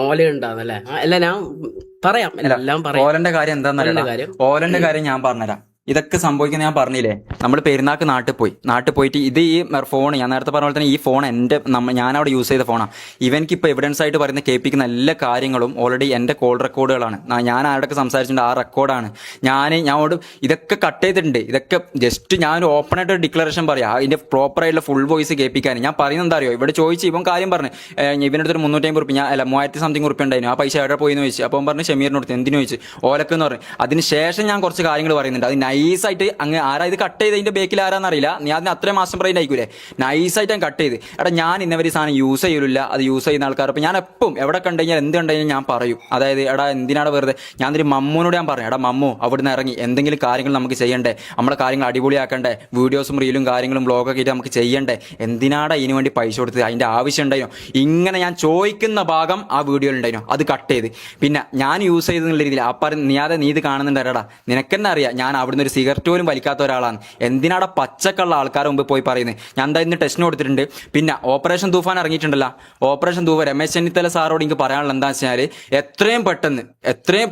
ഓല ഉണ്ടാവുന്നല്ലേ? അല്ല ഞാൻ പറയാം, എല്ലാം പറയാം. ഓലന്റെ കാര്യം എന്താന്നറിയാം. ഓലന്റെ കാര്യം ഞാൻ പറഞ്ഞുതരാം. ഇതൊക്കെ സംഭവിക്കുന്ന ഞാൻ പറഞ്ഞില്ലേ, നമ്മൾ പെരുന്നാൾക്ക് നാട്ടിൽ പോയിട്ട് ഇത് ഈ ഫോൺ ഞാൻ നേരത്തെ പറഞ്ഞ പോലെ തന്നെ ഈ ഫോൺ ഞാനവിടെ യൂസ് ചെയ്ത ഫോണാണ്. ഇവനിക്ക് ഇപ്പോൾ എവിഡൻസ് ആയിട്ട് പറയുന്ന കേൾപ്പിക്കുന്ന എല്ലാ കാര്യങ്ങളും ഓൾറെഡി എൻ്റെ കോൾ റെക്കോർഡുകളാണ്. ഞാൻ ആരോടൊക്കെ സംസാരിച്ചിട്ടുണ്ട് ആ റെക്കോർഡാണ്. ഞാനോട് ഇതൊക്കെ കട്ട് ചെയ്തിട്ടുണ്ട്. ഇതൊക്കെ ജസ്റ്റ് ഞാൻ ഓപ്പൺ ആയിട്ട് ഒരു ഡിക്ലറേഷൻ പറയാം, അതിൻ്റെ പ്രോപ്പറായിട്ടുള്ള ഫുൾ വോയിസ് കേൾപ്പിക്കാൻ. ഞാൻ പറയുന്നത് എന്താ അറിയോ, ഇവിടെ ചോദിച്ചു ഇവൻ കാര്യം പറഞ്ഞു, ഇവൻ്റെ അടുത്തൊരു 350 റുപ്യ അല്ല 3000 സംതിങ് റുപ്യ ഉണ്ടായിരുന്നു. ആ പൈസ എവിടെ പോയി എന്ന് ചോദിച്ചു. അപ്പോൾ പറഞ്ഞു ഷമീറിനോട് എന്തിനു ചോദിച്ചു, ഓലക്കെന്ന് പറഞ്ഞു. അതിന് ശേഷം ഞാൻ കുറച്ച് കാര്യങ്ങൾ പറയുന്നുണ്ട്. അത് നൈസായിട്ട് അങ്ങ് ആരാ ഇത് കട്ട് ചെയ്ത് അതിന്റെ ബേക്കിൽ ആരാന്നറിയില്ല. നീ അതിന് അത്രയും മാസം പറയുന്നത് ആയിക്കൂലേ, നൈസായിട്ട് ഞാൻ കട്ട് ചെയ്ത്. ഞാൻ ഇന്നവർ ഈ സാധനം യൂസ് ചെയ്യില്ല, അത് യൂസ് ചെയ്യുന്ന ആൾക്കാർ. അപ്പോൾ ഞാൻ എപ്പം എവിടെ കണ്ടുകഴിഞ്ഞാൽ എന്ത് കണ്ടുകഴിഞ്ഞാൽ ഞാൻ പറയും, അതായത് എന്തിനാണ് വെറുതെ. ഞാനൊരു മമ്മൂനോട് ഞാൻ പറഞ്ഞു, മമ്മു അവിടുന്ന് ഇറങ്ങി എന്തെങ്കിലും കാര്യങ്ങൾ നമുക്ക് ചെയ്യണ്ടേ, നമ്മളെ കാര്യങ്ങൾ അടിപൊളിയാക്കണ്ടേ, വീഡിയോസും റീലും കാര്യങ്ങളും ബ്ലോഗൊക്കെ ആയിട്ട് നമുക്ക് ചെയ്യണ്ടേ, എന്തിനാടാ ഇതിനു വേണ്ടി പൈസ കൊടുത്തത്, അതിന്റെ ആവശ്യം ഉണ്ടായിരുന്നു. ഇങ്ങനെ ഞാൻ ചോദിക്കുന്ന ഭാഗം ആ വീഡിയോയിൽ ഉണ്ടായിരുന്നു, അത് കട്ട് ചെയ്ത്. പിന്നെ ഞാൻ യൂസ് ചെയ്തെന്നുള്ള രീതിയിൽ നീ ഇത് കാണുന്നുണ്ടടാ, നിനക്കെന്നെ അറിയാം ഞാൻ അവിടുന്ന് ഒരു സിഗരറ്റ് പോലും വലിക്കാത്ത ഒരാളാണ്, എന്തിനാടെ പച്ചക്കുള്ള ആൾക്കാരുടെ മുമ്പ് പോയി പറയുന്നത്. ഞാൻ എന്താ ഇന്ന് ടെസ്റ്റിന് കൊടുത്തിട്ടുണ്ട്. പിന്നെ ഓപ്പറേഷൻ തൂഫാൻ ഇറങ്ങിയിട്ടുണ്ടല്ലോ, ഓപ്പറേഷൻ തൂഫാൻ രമേശ് ചെന്നിത്തല സാറോട് എനിക്ക് പറയാനുള്ള എന്താ വെച്ചാൽ എത്രയും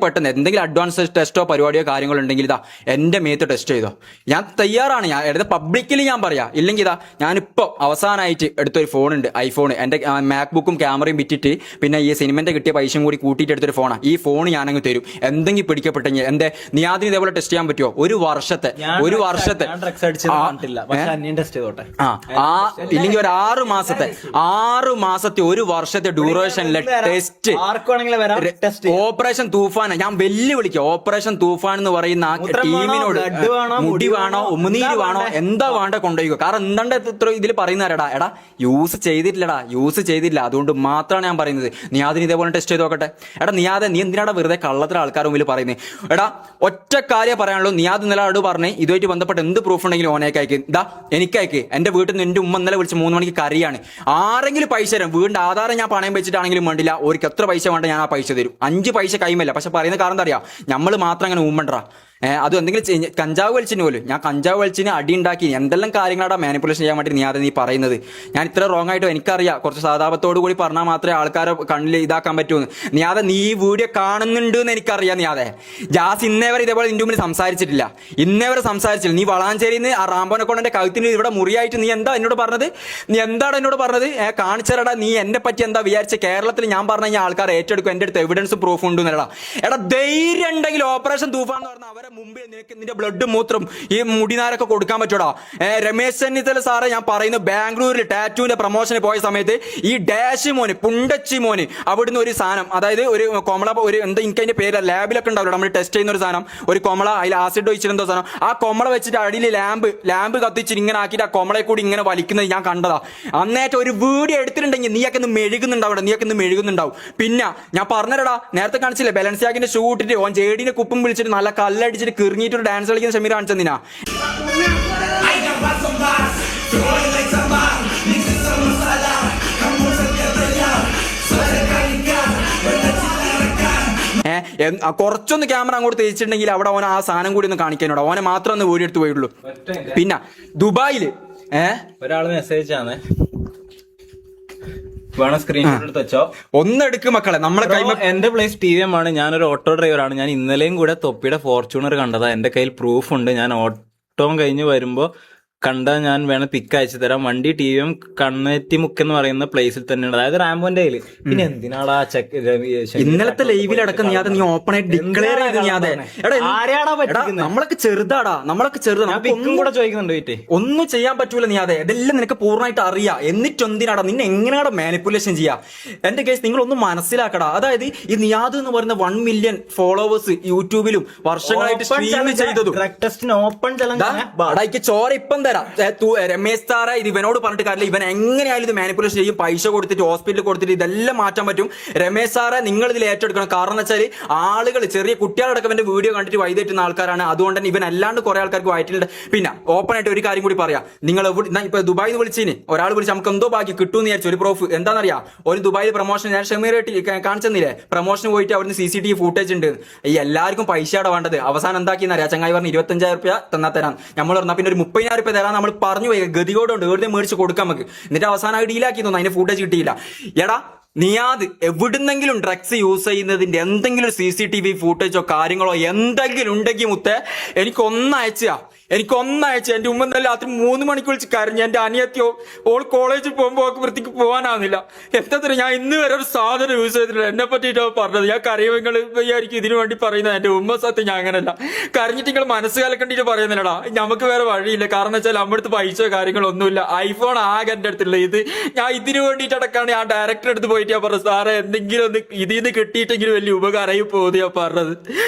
പെട്ടെന്ന് എന്തെങ്കിലും അഡ്വാൻസ് ടെസ്റ്റോ പരിപാടിയോ കാര്യങ്ങളോ ഉണ്ടെങ്കിൽ ഇതാ എൻ്റെ മേത്ത് ടെസ്റ്റ് ചെയ്തോ, ഞാൻ തയ്യാറാണ്. ഞാൻ എടുത്ത പബ്ലിക്കലി ഞാൻ പറയാം. ഇല്ലെങ്കിൽ ഇതാ ഞാനിപ്പോൾ അവസാനമായിട്ട് എടുത്തൊരു ഫോണുണ്ട്, ഐഫോൺ. എൻ്റെ മാക്ബുക്കും ക്യാമറയും വിറ്റിട്ട് പിന്നെ ഈ സിനിമൻ്റെ കിട്ടിയ പൈസയും കൂടി കൂട്ടിയിട്ട് എടുത്തൊരു ഫോണാണ്. ഈ ഫോൺ ഞാനങ്ങ് തരും, എന്തെങ്കിലും പിടിക്കപ്പെട്ടെങ്കിൽ. നീ ആദ്യം ഇതേപോലെ ടെസ്റ്റ് ചെയ്യാൻ പറ്റുമോ? ഒരു വർഷത്തെ ഇല്ലെങ്കിൽ ഒരു 6 മാസത്തെ 1 വർഷത്തെ ഡ്യൂറേഷനിലെ ടെസ്റ്റ് ഓപ്പറേഷൻ തൂഫാൻ ഞാൻ വെല്ലുവിളിക്കുക. ഓപ്പറേഷൻ തൂഫാൻ എന്ന് പറയുന്ന ടീമിനോട് മുടി വേണോ ഉമിനീര് വേണോ എന്താ വേണ്ട കൊണ്ടുപോയിക്കോ. കാരണം എന്താണ്ട് ഇത്ര ഇതിൽ പറയുന്നവരടാ, യൂസ് ചെയ്തില്ല അതുകൊണ്ട് മാത്രമാണ് ഞാൻ പറയുന്നത്. നീ അതിന് ഇതേപോലെ ടെസ്റ്റ് ചെയ്ത് നോക്കട്ടെ. നീ എന്തിനാടാ വെറുതെ കള്ളത്തിൽ ആൾക്കാർ മുമ്പിൽ പറയുന്നത്? ഒറ്റ കാര്യം പറയാനുള്ളൂ. നീ അത് നിലപാട് പറഞ്ഞ് ഇതുമായിട്ട് ബന്ധപ്പെട്ട് എന്ത് പ്രൂഫ് ഉണ്ടെങ്കിലും ഓനേക്ക് അയക്ക്. എനിക്കയക്ക്. എന്റെ വീട്ടിൽ നിന്ന് എന്റെ ഉമ്മ ഇന്നലെ വിളിച്ച് 3 മണിക്ക് കറിയാണ്. ആരെങ്കിലും പൈസ തരാം. വീടിന്റെ ആധാരം ഞാൻ പണയം വെച്ചിട്ടാണെങ്കിലും വേണ്ടില്ല, ഓർക്ക് എത്ര പൈസ വേണ്ട ഞാൻ ആ പൈസ തരും. 5 പൈസ കൈമല്ല. പക്ഷെ പറയുന്ന കാരണം എന്താ അറിയാം, നമ്മൾ മാത്രം അങ്ങനെ ഉമ്മണ്ടാ. അത് എന്തെങ്കിലും കഞ്ചാവ് വലിച്ചിന് പോലും ഞാൻ കഞ്ചാവ് വലിച്ചിന് അടി ഉണ്ടാക്കി എന്തെല്ലാം കാര്യങ്ങളാണ് മാനിപ്പുലേഷൻ ചെയ്യാൻ വേണ്ടി നീ പറയുന്നത്. ഞാൻ ഇത്ര റോങ് ആയിട്ട് എനിക്കറിയാം. കുറച്ച് സാധാപത്തോടു കൂടി പറഞ്ഞാൽ മാത്രമേ ആൾക്കാരെ കണ്ണിൽ ഇതാക്കാൻ പറ്റൂന്ന്. നീ ഈ വീഡിയോ കാണുന്നുണ്ട് എന്ന് എനിക്കറിയാം. ജാസ് ഇന്നേവരെ ഇതേപോലെ നിന്റെ മുമ്പിൽ സംസാരിച്ചിട്ടില്ല. നീ വളാഞ്ചേരിയിൽ നിന്ന് ആ റാംബോനെ കൊണ്ട് എന്റെ കഴുത്തിന് ഇവിടെ മുറിയായിട്ട് നീ എന്താണ് എന്നോട് പറഞ്ഞത്? കാണിച്ചരടാ നീ എന്നെ പറ്റി എന്താ വിചാരിച്ച? കേരളത്തിൽ ഞാൻ പറഞ്ഞു കഴിഞ്ഞാൽ ആൾക്കാർ ഏറ്റെടുക്കും. എന്റെ അടുത്ത് എവിഡൻസ് പ്രൂഫ് ഉണ്ട് എന്നല്ല. ധൈര്യം ഉണ്ടെങ്കിൽ ഓപ്പറേഷൻ തൂഫാൻ എന്ന് പറഞ്ഞാൽ അവരെ മുമ്പിൽ നിനക്ക് നിന്റെ ബ്ലഡ് മൂത്രം ഈ മുടിനാരൊക്കെ കൊടുക്കാൻ പറ്റൂടാ. രമേശ് ചെന്നിത്തല സാറെ ഞാൻ പറയുന്നത്, ബാംഗ്ലൂരിൽ ടാറ്റൂവിന്റെ പ്രൊമോഷന് പോയ സമയത്ത് ഈ ഡാഷ് മോന് പുണ്ടച്ചി മോന് അവിടുന്ന് ഒരു സാധനം, അതായത് ഒരു കൊമള, ഒരു എന്താ എനിക്ക് അതിന്റെ പേര് ലാബിലൊക്കെ ഉണ്ടാവില്ല, നമ്മൾ ടെസ്റ്റ് ചെയ്യുന്ന ഒരു സാധനം, ഒരു കൊമള, അതിൽ ആസിഡ് ഒഴിച്ചിരുന്നോ സാധനം. ആ കൊമള വെച്ചിട്ട് അടിയിൽ ലാമ്പ് കത്തിച്ചിട്ട് ഇങ്ങനെ ആക്കിയിട്ട് ആ കൊമളയെ കൂടി ഇങ്ങനെ വലിക്കുന്നത് ഞാൻ കണ്ടതാ. അന്നേറ്റം ഒരു വീഡിയോ എടുത്തിട്ടുണ്ടെങ്കിൽ നീയൊക്കെ ഒന്ന് മെഴുകുന്നുണ്ടാവും. പിന്നെ ഞാൻ പറഞ്ഞിരടാ, നേരത്തെ കാണിച്ചില്ലേ ബലൻസിയാഗിന്റെ ഷൂ ഇട്ടിട്ട് ഓൻ ജേഡിന്റെ കുപ്പും വിളിച്ചിട്ട് നല്ല കല്ലടിച്ചിട്ട് കിറങ്ങിയിട്ട് ഡാൻസ് കളിക്കുന്ന ഷമീർ കാണിച്ചെന്തിനാ? കുറച്ചൊന്ന് ക്യാമറ അങ്ങോട്ട് തിരിച്ചിട്ടുണ്ടെങ്കിൽ അവിടെ ഓന ആ സാധനം കൂടി ഒന്ന് കാണിക്കാനോട് ഓനെ മാത്രം ഒന്ന് വീഡിയോ എടുത്ത് പോയിട്ടുള്ളൂ. പിന്നെ ദുബായില് ഒരാള് മെസ്സേജ് ആണ്, സ്ക്രീൻഷോട്ട് എടുത്ത് വെച്ചോ. ഒന്നെടുക്ക് മക്കളെ. നമ്മളെ എന്റെ പ്ലേസ് TVM ആണ്. ഞാനൊരു ഓട്ടോ ഡ്രൈവറാണ്. ഞാൻ ഇന്നലെയും കൂടെ തൊപ്പിയുടെ ഫോർച്യൂണർ കണ്ടതാ. എന്റെ കയ്യിൽ പ്രൂഫ് ഉണ്ട്. ഞാൻ ഓട്ടോ കഴിഞ്ഞ് വരുമ്പോ ഞാൻ വേണം പിക്ക് അയച്ചു തരാം. വണ്ടി TVM കണ്ണേറ്റിമുക്ക് എന്ന് പറയുന്ന പ്ലേസിൽ തന്നെയാണ്, അതായത് റാംബോന്റെ കയ്യില്. പിന്നെ എന്തിനാടാ ഇന്നലത്തെ ലൈവിലടക്കം നീ ഓപ്പൺ ആയിട്ട് ഡിക്ലെയർ ചെയ്ത് നമ്മളൊക്കെ ചെറുതാടാ, കൂടെ ചോദിക്കുന്നുണ്ട്. വീട്ടെ ഒന്നും ചെയ്യാൻ പറ്റൂല. ഇതെല്ലാം നിനക്ക് പൂർണ്ണമായിട്ട് അറിയാം. എന്നിട്ടെന്തിനാടാ നിന്നെ എങ്ങനെയാടാ മാനിപ്പുലേഷൻ ചെയ്യാ? എന്റെ കേസ് നിങ്ങളൊന്നും മനസ്സിലാക്കടാ. അതായത് ഈ നിയാദ് എന്ന് പറയുന്ന 1 മില്യൺ ഫോളോവേഴ്സ് യൂട്യൂബിലും വർഷങ്ങളായിട്ട് സ്ട്രീം ചെയ്തതും ചോര ഇപ്പം രമേശ് സാറെ ഇത് ഇവനോട് പറഞ്ഞിട്ട് കാര്യമില്ല. ഇവൻ എങ്ങനെയായാലും ഇത് മാനിപ്പുലേഷൻ ചെയ്യും. പൈസ കൊടുത്തിട്ട് ഹോസ്പിറ്റലിൽ കൊടുത്തിട്ട് ഇതെല്ലാം മാറ്റാൻ പറ്റും. രമേശ് സാറെ നിങ്ങൾ ഇതിൽ ഏറ്റെടുക്കണം. കാരണം എന്ന് വെച്ചാൽ ആളുകൾ, ചെറിയ കുട്ടികളടക്കം എന്റെ വീഡിയോ കണ്ടിട്ട് വൈതെറ്റുന്ന ആൾക്കാരാണ്. അതുകൊണ്ട് തന്നെ ഇവൻ അല്ലാണ്ട് കുറെ ആൾക്കാർക്ക് വയറ്റിലുണ്ട്. പിന്നെ ഓപ്പൺ ആയിട്ട് ഒരു കാര്യം കൂടി പറയാം. നിങ്ങൾ ഇപ്പൊ ദുബായിൽ നിന്ന് വിളിച്ചിന് ഒരാൾ വിളിച്ച് നമുക്ക് എന്തോ ബാക്കി കിട്ടുമെന്ന് വിചാരിച്ചു. ഒരു പ്രൂഫ് എന്താണെന്നറിയാം, ഒരു ദുബായിൽ പ്രൊമോഷൻ ഞാൻ ഷമീറായിട്ട് കാണിച്ചെന്നില്ലേ, പ്രൊമോഷന് പോയിട്ട് അവിടുന്ന് CCTV ഫൂട്ടേജ് ഉണ്ട്. ഈ എല്ലാവർക്കും പൈസയാണ് വേണ്ടത്. അവസാനം എന്താക്കിയെന്നറിയാം, ചങ്ങായി പറഞ്ഞ് 25,000 രൂപ തരാം. നമ്മൾ പറഞ്ഞാൽ പിന്നെ ഒരു 30,000 രൂപ തരാൻ നമ്മൾ പറഞ്ഞു പോയി. ഗതികോടുണ്ട്, വെറുതെ മേടിച്ച് കൊടുക്കാൻ നമുക്ക്. എന്നിട്ട് അവസാനമായി ഡീലാക്കി തോന്നുന്നു. അതിന്റെ ഫൂട്ടേജ് കിട്ടിയില്ല. നിയാദ് എവിടുന്നെങ്കിലും ഡ്രഗ്സ് യൂസ് ചെയ്യുന്നതിന്റെ എന്തെങ്കിലും CCTV ഫൂട്ടേജോ കാര്യങ്ങളോ എന്തെങ്കിലും ഉണ്ടെങ്കിൽ മുത്തേ എനിക്കൊന്നയച്ചാ എന്റെ ഉമ്മ നല്ല രാത്രി 3 മണിക്ക് വിളിച്ച് കരഞ്ഞു. എന്റെ അനിയത്തിയോ ഓൾ കോളേജിൽ പോകുമ്പോൾ വൃത്തിക്ക് പോകാനാവുന്നില്ല. എന്താ ഞാൻ ഇന്ന് വരെ ഒരു സാധനം യൂസ് ചെയ്തിട്ടില്ല. എന്നെ പറ്റിയിട്ടോ പറഞ്ഞത്. ഞാൻ കരയുമെങ്കിൽ വിചാരിക്കും ഇതിനു വേണ്ടി പറയുന്നത്. എന്റെ ഉമ്മ സത്യം ഞാൻ അങ്ങനല്ല. കരഞ്ഞിട്ട് നിങ്ങൾ മനസ്സ് കലക്കണ്ടിട്ട് പറയുന്നില്ലടാ. നമുക്ക് വേറെ വഴിയില്ല. കാരണം വെച്ചാൽ നമ്മുടെ അടുത്ത് പൈസ കാര്യങ്ങളൊന്നുമില്ല. ഐഫോൺ ആകെ എന്റെ അടുത്തുള്ള ഇത് ഞാൻ ഇതിനു വേണ്ടിയിട്ട് അടക്കാണ്. ഞാൻ ഡയറക്ടർ അടുത്ത് പോയിട്ട് ഞാൻ പറഞ്ഞത് സാറേ എന്തെങ്കിലും ഒന്ന് ഇതിൽ നിന്ന് കിട്ടിയിട്ടെങ്കിലും വലിയ ഉപകാരമായി പോകുന്നത് ഞാൻ പറഞ്ഞത്.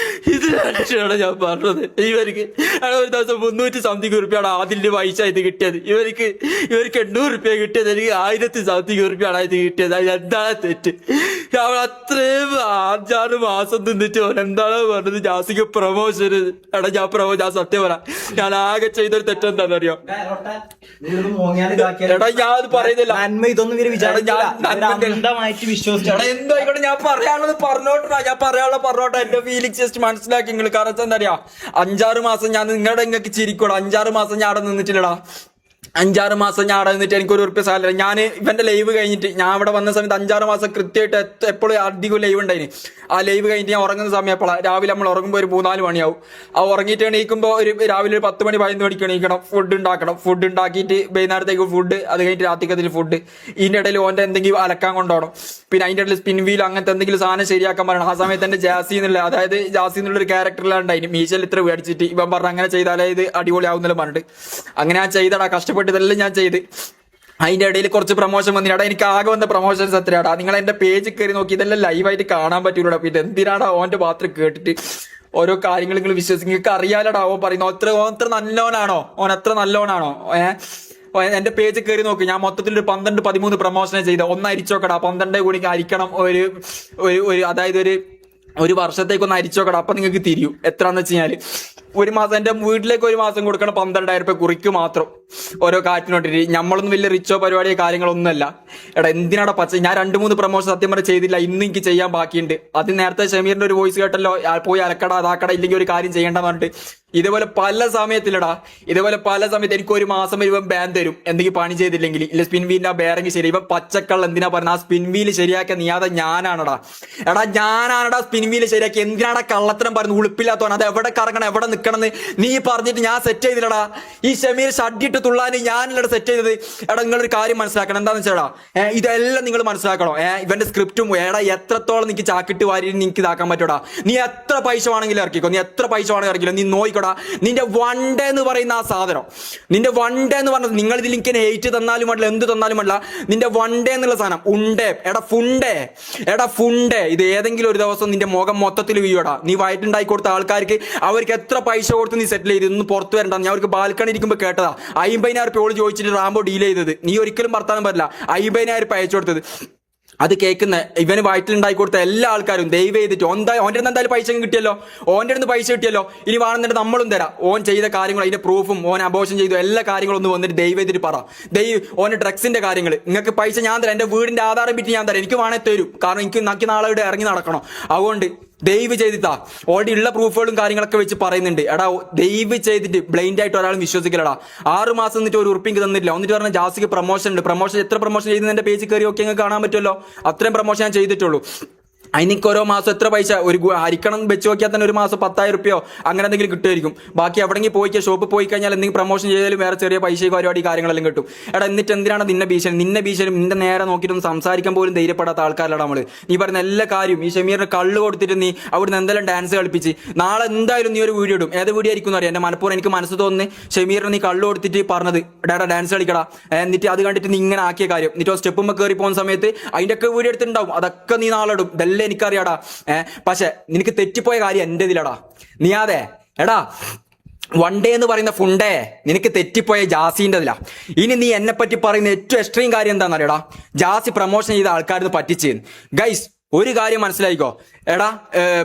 ഇത് കണ്ടിട്ടാണ് ഞാൻ പറഞ്ഞത്. ഇവർക്ക് ഒരു ദിവസം 300 സംതിങ് റുപ്യാണ് ആദ്യന്റെ പൈസ ഇത് കിട്ടിയത്. ഇവർക്ക് 800 റുപ്യ കിട്ടിയത്. എനിക്ക് 1000 സംതിങ് റുപ്യാണ് ഇത് കിട്ടിയത്. അത് എന്താണ് തെറ്റ്? അവൾ അത്രയും 5-6 മാസം നിന്നിട്ട് അവൻ എന്താണ് പറഞ്ഞത്? ജാസിക്ക് പ്രൊമോഷൻ. ഞാൻ സത്യം പറയാം, ഞാൻ ആകെ ചെയ്തൊരു തെറ്റെന്താണെന്നറിയോ? എടാ ഞാൻ അത് പറയുന്നില്ല. ഇതൊന്നും എന്തോ ആയിക്കോട്ടെ, ഞാൻ പറയാനുള്ളത് പറഞ്ഞോട്ടെ. എന്റെ ഫീലിംഗ്സ് ജസ്റ്റ് മനസ്സിലാക്കി നിങ്ങൾ. കാരണം എന്താ അറിയാ, 5-6 മാസം ഞാൻ നിങ്ങൾക്ക് ചിരിക്കൂടാ. 5-6 മാസം ഞാൻ അവിടെ നിന്നിട്ടില്ലടാ. 5-6 മാസം ഞാൻ അവിടെ നിന്നിട്ട് എനിക്ക് 1 റുപ്യ സാലറി. ഞാൻ ഇവന്റെ ലൈവ് കഴിഞ്ഞിട്ട് ഞാൻ അവിടെ വന്ന സമയത്ത് 5-6 മാസം കൃത്യമായിട്ട് എപ്പോഴും അധികം ലൈവ് ഉണ്ടായിന്. ആ ലൈവ് കഴിഞ്ഞിട്ട് ഞാൻ ഉറങ്ങുന്ന സമയം എപ്പോഴാണ്? രാവിലെ നമ്മൾ ഉറങ്ങുമ്പോൾ ഒരു 3-4 മണിയാവും. ആ ഉറങ്ങിയിട്ട് എണീക്കുമ്പോൾ രാവിലെ ഒരു 10 മണി 11 മണിക്ക് എണീക്കണം. ഫുഡ് ഉണ്ടാക്കിയിട്ട് വൈകുന്നേരത്തേക്ക് ഫുഡ്, അത് കഴിഞ്ഞിട്ട് രാത്രിക്കത്തിൽ ഫുഡ്. ഇതിന്റെ ഇടയിൽ ഓന്റെ എന്തെങ്കിലും അലക്കാൻ കൊണ്ടുപോകണം. പിന്നെ അതിന്റെ ഇടയിൽ സ്പിൻ വീൽ അങ്ങനത്തെ എന്തെങ്കിലും സാധനം ശരിയാക്കാൻ പറയണം. ആ സമയത്ത് എന്റെ ജാസി എന്നുള്ളൊരു ക്യാരക്ടറിലുണ്ടായി. മീശയിൽ ഇത്ര മേടിച്ചിട്ട് ഇവൻ പറഞ്ഞ അങ്ങനെ ചെയ്താലേ ഇത് അടിപൊളിയാവുന്നല്ലോ പറഞ്ഞിട്ട് അങ്ങനെ ഞാൻ ചെയ്തടാ. കഷ്ടപ്പെട്ട് ഇതെല്ലാം ഞാൻ ചെയ്ത്. അതിന്റെ ഇടയിൽ കുറച്ച് പ്രൊമോഷൻ വന്നിട്ടാ. എനിക്ക് ആകെ വന്ന പ്രൊമോഷൻസ് എത്രയാടാ? നിങ്ങൾ എന്റെ പേജിൽ കയറി നോക്കി. ഇതെല്ലാം ലൈവായിട്ട് കാണാൻ പറ്റൂലടാ. അപ്പൊ ഇത് എന്തിനാടാ ഓന്റെ പാത്രം കേട്ടിട്ട് ഓരോ കാര്യങ്ങൾ നിങ്ങൾ വിശ്വസിക്കും? നിങ്ങൾക്ക് അറിയാലടാ ഓൻ പറയുന്നു. ഓൻ അത്ര നല്ലോനാണോ? എന്റെ പേജ് കയറി നോക്കി. ഞാൻ മൊത്തത്തിൽ ഒരു 12-13 പ്രൊമോഷനെ ചെയ്ത. ഒന്ന് അരിച്ചോക്കടാ. 12 കൂടി അരിക്കണം. അതായത് ഒരു വർഷത്തേക്കൊന്ന് അരിച്ചോക്കടാ. അപ്പൊ നിങ്ങൾക്ക് തിരിയും എത്രന്ന് വെച്ച് കഴിഞ്ഞാല്. ഒരു മാസം എന്റെ വീട്ടിലേക്ക് ഒരു മാസം കൊടുക്കണം 12,000 രൂപ കുറിക്ക് മാത്രം. ഓരോ കാറ്റിനോട്ടിട്ട് നമ്മളൊന്നും വലിയ റിച്ചോ പരിപാടിയോ കാര്യങ്ങളൊന്നുമല്ല. എടാ എന്തിനാടാ പച്ച? ഞാൻ 2-3 പ്രൊമോഷൻ സത്യം പറഞ്ഞാൽ ചെയ്തില്ല. ഇന്ന് എനിക്ക് ചെയ്യാൻ ബാക്കിയുണ്ട്. അത് നേരത്തെ ഷമീറിന്റെ ഒരു വോയിസ് കേട്ടല്ലോ, പോയി അലക്കട അതാക്കട ഇല്ലെങ്കിൽ ഒരു കാര്യം ചെയ്യേണ്ടെന്ന് പറഞ്ഞിട്ട്. ഇതേപോലെ പല സമയത്ത് എനിക്ക് 1 മാസം ഇവൻ ബാൻ തരും എന്തെങ്കിലും പണി ചെയ്തില്ലെങ്കിൽ. ഇല്ല സ്പിൻ വീലിന്റെ ആ ബെയറിംഗ് ശരി. ഇവൻ പച്ചക്കള്ള എന്തിനാ പറഞ്ഞ? ആ സ്പിൻ വീല് ശരിയാക്കിയ നീയാതെ ഞാനാണടാ സ്പിൻ വീല് ശരിയാക്കി. എന്തിനാടാ കള്ളത്തരം പറഞ്ഞു? ഉളുപ്പില്ലാത്തവൻ. അത് എവിടെ കറങ്ങണം എവിടെ നിൽക്കണമെന്ന് നീ പറഞ്ഞിട്ട് ഞാൻ സെറ്റ് ചെയ്തില്ലടാ. ഈ ഷമീർ ഷഡ്ഡിട്ട് തുള്ളാൻ ഞാനല്ലടാ സെറ്റ് ചെയ്തത്. എടാ നിങ്ങളൊരു കാര്യം മനസ്സിലാക്കണം. എന്താന്ന് വെച്ചാടാ, ഇതെല്ലാം നിങ്ങൾ മനസ്സിലാക്കണോ? ഇവന്റെ സ്ക്രിപ്റ്റും എത്രത്തോളം നിനക്ക് ചാക്കിട്ട് വാരി നിനക്ക് ഇതാക്കാൻ പറ്റൂടാ. നീ എത്ര പൈസ വേണമെങ്കിലും ഇറക്കിക്കോ. നീ നോയിക്കോടാ. നിന്റെ 1 ഡേ എന്ന് പറയുന്ന ആ സാധനം, നിന്റെ 1 ഡേ എന്ന് പറഞ്ഞത്, നിങ്ങൾ ഇതിൽ എനിക്ക് ഹെയ്റ്റ് തന്നാലും വേണ്ട എന്ത് തന്നാലും വേണ്ട, നിന്റെ 1 ഡേ എന്നുള്ള സാധനം ഉണ്ടേ. ഫുണ്ടേ ഇത് ഏതെങ്കിലും ഒരു ദിവസം നിന്റെ മുഖം മൊത്തത്തിൽ വീയോടാ. നീ വയറ്റുണ്ടാക്കി കൊടുത്ത ആൾക്കാർക്ക് അവർക്ക് എത്ര പൈസ കൊടുത്ത് നീ സെറ്റിൽ ചെയ്ത് ഇതൊന്നും പുറത്തു വരണ്ട. ഞാൻ അവർക്ക് ബാൽക്കണി ഇരിക്കുമ്പോൾ കേട്ടതാ. 50,000 രൂപ ഓള് ചോദിച്ചിട്ട് റാംബോ ഡീൽ ചെയ്തത്. നീ ഒരിക്കലും ഭർത്താനം പറ്റില്ല. 50,000 രൂപ അയച്ചു കൊടുത്തത്. അത് കേൾക്കുന്ന ഇവന് വയറ്റിലുണ്ടാക്കി കൊടുത്ത എല്ലാ ആൾക്കാരും ദയവ് ചെയ്തിട്ട് ഓൻ്റെ അടുത്ത് എന്തായാലും പൈസ കിട്ടിയല്ലോ. ഇനി വേണമെന്നിട്ട് നമ്മളും തരാം. ഓൻ ചെയ്ത കാര്യങ്ങൾ അതിന്റെ പ്രൂഫും ഓൻ അബോർഷൻ ചെയ്തു എല്ലാ കാര്യങ്ങളും ഒന്ന് വന്നിട്ട് ദയവ് ചെയ്തിട്ട് പറ. ഓൻ്റെ ഡ്രഗ്സിന്റെ കാര്യങ്ങൾ നിങ്ങൾക്ക് പൈസ ഞാൻ തരാം. എന്റെ വീടിന്റെ ആധാരം വിറ്റ് ഞാൻ തരാം. എനിക്ക് വേണേൽ തരും. കാരണം എനിക്ക് നാളെ ഇവിടെ ഇറങ്ങി നടക്കണം. അതുകൊണ്ട് ദയവ് ചെയ്തിട്ടാ ഓൾറെഡി ഉള്ള പ്രൂഫുകളും കാര്യങ്ങളൊക്കെ വെച്ച് പറയുന്നുണ്ട്. എടാ ദയവ് ചെയ്തിട്ട് ബ്ലൈൻഡ് ആയിട്ട് ഒരാളും വിശ്വസിക്കലടാ. 6 മാസം എന്നിട്ട് 1 ഉറുപ്പിക്ക് തന്നിട്ടില്ല. എന്നിട്ട് പറഞ്ഞാൽ ജാസിക്ക് പ്രൊമോഷൻ ഉണ്ട്. പ്രൊമോഷൻ എത്ര പ്രൊമോഷൻ ചെയ്ത് എന്റെ പേജിൽ കയറി ഒക്കെ കാണാൻ പറ്റുമല്ലോ. അത്രയും പ്രൊമോഷൻ ഞാൻ ചെയ്തിട്ടുള്ളൂ. അതിനൊക്കെ ഓരോ മാസം എത്ര പൈസ ഒരു അരിക്കണം വെച്ച് നോക്കിയാൽ തന്നെ 1 മാസം 10,000 രൂപയോ അങ്ങനെ എന്തെങ്കിലും കിട്ടുമായിരിക്കും. ബാക്കി എവിടെയെങ്കിലും പോയിക്കുക ഷോപ്പിൽ പോയി കഴിഞ്ഞാൽ എന്തെങ്കിലും പ്രൊമോഷൻ ചെയ്താലും വേറെ ചെറിയ പൈസ പരിപാടി കാര്യങ്ങളെല്ലാം കിട്ടും. എടാ എന്നിട്ട് എന്തിനാണ് നിന്നെ ഭീഷണി നിന്റെ നേരെ നോക്കിയിട്ടൊന്നും സംസാരിക്കാൻ പോലും ധൈര്യപ്പെടാത്ത ആൾക്കാരല്ല നമ്മള്. നീ പറയുന്ന എല്ലാ കാര്യവും ഈ ഷമീറിന് കള്ള് കൊടുത്തിട്ട് നീ അവിടുന്ന് എന്തെല്ലാം ഡാൻസ് കളിപ്പിച്ച് നാളെ എന്തായാലും നീ ഒരു വീഡിയോ ഇടും. ഏത് വീഡിയോ ആയിരിക്കും അറിയാം. എന്റെ മനപ്പൂർവ്വം എനിക്ക് മനസ്സ് തോന്നുന്നു ഷമീറിന് നീ കള്ള് കൊടുത്തിട്ട് പറഞ്ഞത് ഡാഡാ ഡാൻസ് കളിക്കടാ. എന്നിട്ട് അത് കണ്ടിട്ട് നീ ഇങ്ങനെ ആക്കിയ കാര്യം. എന്നിട്ട് സ്റ്റെപ്പുമ്പോൾ കയറി പോകുന്ന സമയത്ത് അതിന്റെ ഒക്കെ വീഡിയോ എടുത്തിട്ടുണ്ടാവും. അതൊക്കെ നീ നാളെ ഇടും. ഇതെല്ലാം എനിക്കറിയാടാ. പക്ഷെ നിനക്ക് തെറ്റിപ്പോയ കാര്യം എന്റെ ഇതിലടാ. നീ എടാ 1 ഡേ എന്ന് പറയുന്ന ഫുണ്ടേ നിനക്ക് തെറ്റിപ്പോയ ജാസിൻ്റെതിലാ. ഇനി നീ എന്നെ പറ്റി പറയുന്ന ഏറ്റവും എക്സ്ട്രീം കാര്യം എന്താണെന്നറിയടാ, ജാസി പ്രൊമോഷൻ ചെയ്ത ആൾക്കാരിന്ന് പറ്റിച്ചേന്ന്. ഗൈസ് ഒരു കാര്യം മനസ്സിലായിക്കോ, എടാ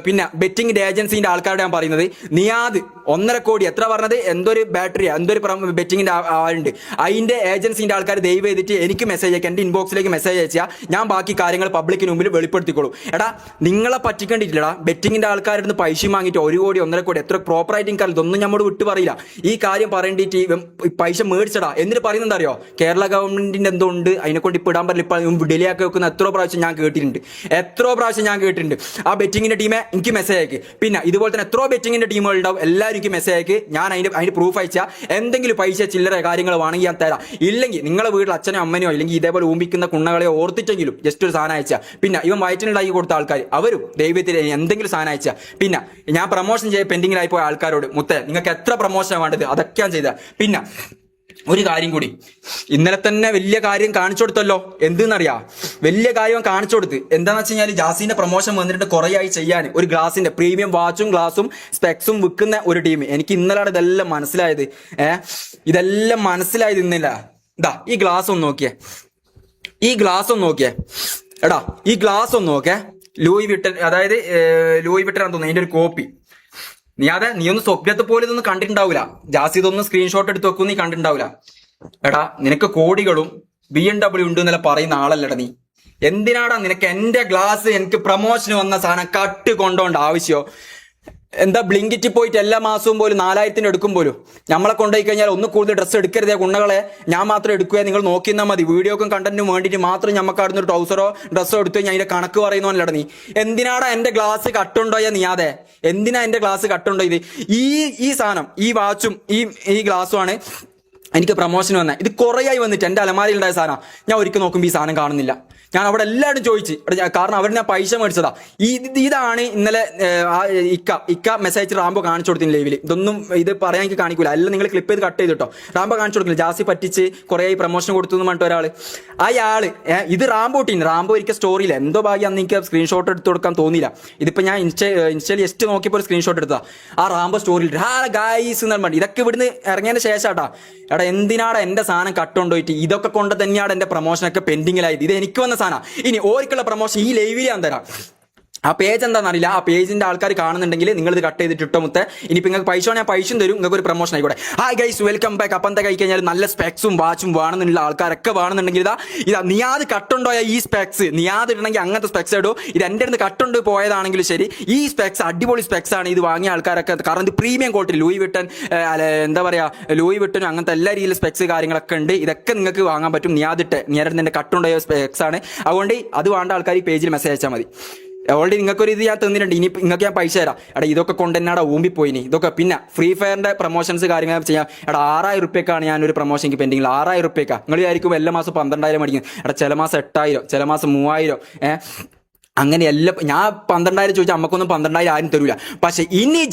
പിന്നെ ബെറ്റിംഗിന്റെ ഏജൻസിന്റെ ആൾക്കാരോട് ഞാൻ പറയുന്നത്, നിയാദ് 1.5 കോടി എത്ര പറഞ്ഞത്, എന്തൊരു ബാറ്ററി എന്തൊരു ബെറ്റിംഗിന്റെ ആളുണ്ട്, അതിന്റെ ഏജൻസിന്റെ ആൾക്കാർ ദയവ് ചെയ്തിട്ട് എനിക്ക് മെസ്സേജ് അയക്കാം, എന്റെ ഇൻബോക്സിലേക്ക് മെസ്സേജ് അയച്ചാൽ ഞാൻ ബാക്കി കാര്യങ്ങൾ പബ്ലിക്കിന് മുമ്പിൽ വെളിപ്പെടുത്തിക്കോളൂ. എടാ നിങ്ങളെ പറ്റിക്കണ്ടിട്ടില്ലടാ, ബെറ്റിംഗിന്റെ ആൾക്കാരുടെ നിന്ന് പൈസ വാങ്ങിയിട്ട് 1 കോടി 1.5 കോടി എത്ര പ്രോപ്പറായിട്ട് എനിക്ക് ഇതൊന്നും നമ്മോട് വിട്ടു പറയില്ല. ഈ കാര്യം പറയേണ്ടിട്ട് പൈസ മേടിച്ചടാ എന്നിട്ട് പറയുന്നത് അറിയോ, കേരള ഗവൺമെന്റിന്റെ എന്തോ ഉണ്ട് അതിനെ കൊണ്ട് ഇപ്പൊ ഇടാൻ പറ്റില്ല, ഇപ്പൊ ഡിലേ ആക്കി വെക്കുന്ന എത്രയോ പ്രാവശ്യം ഞാൻ കേട്ടിട്ടുണ്ട്. ആ ബെറ്റിംഗിന്റെ ടീമെ എനിക്ക് മെസ്സേജ് അയക്ക്. പിന്നെ ഇതുപോലെ തന്നെ എത്രയോ ബെറ്റിംഗിന്റെ ടീമുകൾ ഉണ്ടാവും, എല്ലാവരും എനിക്ക് മെസ്സേജ് അയക്ക്. ഞാൻ അതിന്റെ പ്രൂഫ് അയച്ചാൽ എന്തെങ്കിലും പൈസ ചില്ലറ കാര്യങ്ങൾ വേണമെങ്കിൽ ഞാൻ തരാം. ഇല്ലെങ്കിൽ നിങ്ങളെ വീട്ടിൽ അച്ഛനോ അമ്മനോ ഇല്ലെങ്കിൽ ഇതേപോലെ ഊമ്പിക്കുന്ന കുണ്ണകളെയോ ഓർത്തിട്ടെങ്കിലും ജസ്റ്റ് ഒരു സാധനം അയച്ചാൽ, പിന്നെ ഇവൻ വയറ്റിനുണ്ടാക്കി കൊടുത്ത ആൾക്കാർ അവരും ദൈവത്തിൽ എന്തെങ്കിലും സാധനം അയച്ചാൽ, പിന്നെ ഞാൻ പ്രൊമോഷൻ ചെയ്ത് പെൻഡിങ്ങിലായി പോയ ആൾക്കാരോട് മുത്തേ നിങ്ങൾക്ക് എത്ര പ്രൊമോഷനാണ് വേണ്ടത് അതൊക്കെ ഞാൻ ചെയ്ത. പിന്നെ ഒരു കാര്യം കൂടി, ഇന്നലെ തന്നെ വലിയ കാര്യം കാണിച്ചു കൊടുത്തല്ലോ. എന്തെന്നറിയാ, വലിയ കാര്യം കാണിച്ചു കൊടുത്ത്. എന്താണെന്ന് വെച്ച് കഴിഞ്ഞാൽ ജാസിന്റെ പ്രൊമോഷൻ വന്നിട്ട് കുറേയായി ചെയ്യാൻ ഒരു ഗ്ലാസിന്റെ പ്രീമിയം വാച്ചും ഗ്ലാസും സ്പെക്സും വിൽക്കുന്ന ഒരു ടീം. എനിക്ക് ഇന്നലാണ് ഇതെല്ലാം മനസ്സിലായത്. ഇതെല്ലാം മനസ്സിലായത് ഇന്നല്ല. ഇതാ ഈ ഗ്ലാസ് ഒന്ന് നോക്കിയേ, എടാ ഈ ഗ്ലാസ് ഒന്ന് നോക്കേ. ലൂയി വിട്ടൻ, അതായത് ലൂയി വിട്ടൻ തോന്നുന്നു അതിന്റെ ഒരു കോപ്പി. നീ ഒന്ന് സ്വപ്നത്തെ പോലെ ഇതൊന്നും കണ്ടിട്ടുണ്ടാവില്ല. ജാസി ഇതൊന്നും സ്ക്രീൻഷോട്ട് എടുത്ത് വെക്കും, നീ കണ്ടിട്ടുണ്ടാവില്ല. എടാ നിനക്ക് കോടികളും BMW ഉണ്ട് എന്നല്ല പറയുന്ന ആളല്ലടാ നീ. എന്തിനാടാ നിനക്ക് എന്റെ ഗ്ലാസ് എനിക്ക് പ്രൊമോഷന് വന്ന സാധനം കട്ട് കൊണ്ടോണ്ട ആവശ്യമോ? എന്താ ബ്ലിങ്കിറ്റ് പോയിട്ട് എല്ലാ മാസവും പോലും 4000 എടുക്കും പോലും. നമ്മളെ കൊണ്ടുപോയി കഴിഞ്ഞാൽ ഒന്ന് കൂടുതൽ ഡ്രസ്സ് എടുക്കരുതേ കുണ്ണകളെ, ഞാൻ മാത്രം എടുക്കുക, നിങ്ങൾ നോക്കിയെന്നാൽ മതി. വീഡിയോക്കും കണ്ടന്റിനും വേണ്ടിയിട്ട് മാത്രം നമുക്ക് അവിടുന്ന് ഒരു ട്രൗസറോ ഡ്രസ്സോ എടുത്തു കഴിഞ്ഞാൽ അതിന്റെ കണക്ക് പറയുന്നവനല്ലടാ നീ. എന്തിനാടാ എന്റെ ഗ്ലാസ് കട്ടുണ്ടോയാ നീ? അതെ എന്തിനാ എന്റെ ഗ്ലാസ് കട്ടുണ്ടോ? ഇത് ഈ സാധനം, ഈ വാച്ചും ഈ ഗ്ലാസ്സുമാണ് എനിക്ക് പ്രൊമോഷൻ വന്നത്. ഇത് കുറേയായി വന്നിട്ട് എന്റെ അലമാരിയിൽ ഉണ്ടായ സാധനം ഞാൻ ഒരിക്കൽ നോക്കുമ്പോൾ ഈ സാധനം കാണുന്നില്ല. ഞാൻ അവിടെ എല്ലാവരും ചോദിച്ചു, കാരണം അവർ ഞാൻ പൈസ മേടിച്ചതാ. ഇതാണ് ഇന്നലെ ഇക്ക മെസ്സേജ് റാംബോ കാണിച്ചു കൊടുത്തില്ല ലൈവിൽ. ഇതൊന്നും ഇത് പറയാൻ എനിക്ക് കാണിക്കൂല, എല്ലാം നിങ്ങൾ ക്ലിപ്പ് ചെയ്ത് കട്ട് ചെയ്തിട്ടോ. റാംബോ കാണിച്ചു കൊടുക്കില്ല, ജാസി പറ്റിച്ച് കുറേ പ്രൊമോഷൻ കൊടുത്തു എന്ന് പറഞ്ഞിട്ട് ഒരാള്. അയാള് ഇത് റാംബോ ഒരിക്കൽ സ്റ്റോറിയില്ല, എന്തോ ഭാഗ്യം അന്ന് എനിക്ക് സ്ക്രീൻഷോട്ട് എടുത്ത് കൊടുക്കാൻ തോന്നിയില്ല. ഇതിപ്പോ ഞാൻ ഇൻസ്റ്റയിൽ ജസ്റ്റ് നോക്കിയപ്പോൾ സ്ക്രീൻഷോട്ട് എടുത്താ. ആ റാംബോ സ്റ്റോറിയിൽ ഗായ്സ് എന്ന് പറഞ്ഞിട്ട് ഇതൊക്കെ ഇവിടുന്ന് ഇറങ്ങിയതിന് ശേഷം എടാ എന്തിനാടാ എന്റെ സാധനം കട്ടുകൊണ്ടോയിട്ട്? ഇതൊക്കെ കൊണ്ട് തന്നെയാണ് എന്റെ പ്രൊമോഷനൊക്കെ പെൻഡിങ്ങിലായത്. ഇത് എനിക്ക് വന്ന സാധനം. ഇനി ഓർക്കുള്ള പ്രൊമോഷൻ ഈ ലൈവിൽ ഞാൻ തരാം. ആ പേജ് എന്താണെന്നറിയില്ല, ആ പേജിന്റെ ആൾക്കാർ കാണുന്നുണ്ടെങ്കിൽ നിങ്ങൾ ഇത് കട്ട് ചെയ്തിട്ട് ഇട്ടോ മുത്തേ. ഇനിയിപ്പോൾ നിങ്ങൾക്ക് പൈസ ഞാൻ പൈസ തരും, നിങ്ങൾക്ക് ഒരു പ്രൊമോഷൻ ആയിക്കോട്ടെ. Hi guys, welcome back. അപ്പം എന്താ കഴിക്കഴിഞ്ഞാൽ നല്ല സ്പെക്സും വാച്ചും വേണമെന്നുള്ള ആൾക്കാരൊക്കെ വേണമെന്നുണ്ടെങ്കിൽ ഇതാ നിയാദ് കട്ടുണ്ടോയ ഈ സ്പെക്സ്, നിയാദ് ഇടണമെങ്കിൽ അങ്ങനത്തെ സ്പെക്സ് ഇടൂ. ഇത് എൻ്റെ അടുത്ത് കട്ടുണ്ട് പോയതാണെങ്കിലും ശരി, ഈ സ്പെക്സ് അടിപൊളി സ്പെക്സ് ആണ്. ഇത് വാങ്ങിയ ആൾക്കാരൊക്കെ, കാരണം ഇത് പ്രീമിയം ക്വാളിറ്റി, ലൂയി വിട്ടൻ എന്താ പറയുക, ലൂയി വിട്ടനും അങ്ങനത്തെ എല്ലാ രീതിയിലും സ്പെക്സ് കാര്യങ്ങളൊക്കെ ഉണ്ട്. ഇതൊക്കെ നിങ്ങൾക്ക് വാങ്ങാൻ പറ്റും. നിയാദിട്ട് എൻ്റെ കട്ടുണ്ടോയ സ്പെക്സ് ആണ്. അതുകൊണ്ട് അത് വേണ്ട ആൾക്കാർ ഈ പേജിൽ മെസ്സേജ് അയച്ചാൽ മതി. ഓൾറെഡി നിങ്ങൾക്കൊരു ഇത് ഞാൻ തന്നിട്ടുണ്ട്. ഇനി നിങ്ങൾക്ക് ഞാൻ പൈസ തരാം. എടാ ഇതൊക്കെ കൊണ്ടെന്നാടാ ഊമ്പിപ്പോയിനി ഇതൊക്കെ. പിന്നെ ഫ്രീ ഫയറിന്റെ പ്രൊമോഷൻസ് കാര്യങ്ങൾ ചെയ്യാം. എടാ 6000 റുപ്യക്കാണ് ഞാനൊരു പ്രൊമോഷൻക്ക് പെൻഡിങ്ങിൽ. 6000 റുപ്യക്കാണ്. നിങ്ങൾ വിചാരിക്കും എല്ലാ മാസം 12000 മേടിക്കും. എടാ ചില മാസം 8000, ചില മാസം 3000. അങ്ങനെ എല്ലാം ഞാൻ 12000 ചോദിച്ചാൽ അമ്മക്കൊന്നും 12000 ആരും തരൂല. പക്ഷെ ഇനി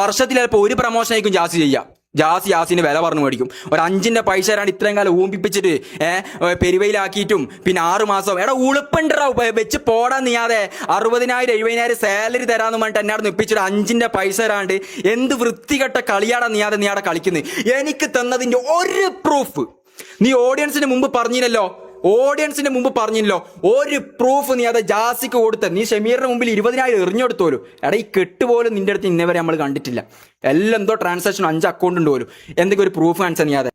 വർഷത്തിൽ ചിലപ്പോൾ ഒരു പ്രൊമോഷൻ ആയിരിക്കും ജാസി ചെയ്യാം. ജാസിന് വില പറഞ്ഞു മേടിക്കും. ഒരു 5ന്റെ പൈസ തരാണ്ട് ഇത്രയും കാലം ഊമ്പിപ്പിച്ചിട്ട് പെരുവയിലാക്കിയിട്ടും പിന്നെ 6 മാസം എടാ ഉളുപ്പുണ്ടാ വെച്ച് പോടാൻ നീയാതെ 60,000 70,000 സാലറി തരാന്ന് പറഞ്ഞിട്ട് എന്നാട് നിപ്പിച്ചിട്ട് 5ന്റെ പൈസ തരാണ്ട് എന്ത് വൃത്തികെട്ട കളിയാടാ നീയാടെ കളിക്കുന്നത്. എനിക്ക് തന്നതിന്റെ ഒരു പ്രൂഫ് നീ ഓഡിയൻസിന് മുമ്പ് പറഞ്ഞില്ലല്ലോ, ഒരു പ്രൂഫ് നീ അത് ജാസിക്ക് കൊടുത്ത. നീ ഷമീറിന്റെ മുമ്പിൽ 20,000 എറിഞ്ഞെടുത്തോലു. എടാ ഈ കെട്ടുപോലും നിന്റെ അടുത്ത് ഇന്നവരെ നമ്മൾ കണ്ടിട്ടില്ല. എല്ലാം എന്തോ ട്രാൻസാക്ഷൻ 5 അക്കൗണ്ട് ഉണ്ട് പോലും. എന്തെങ്കിലും ഒരു പ്രൂഫ് കാണിച്ചാൽ നീ അതെ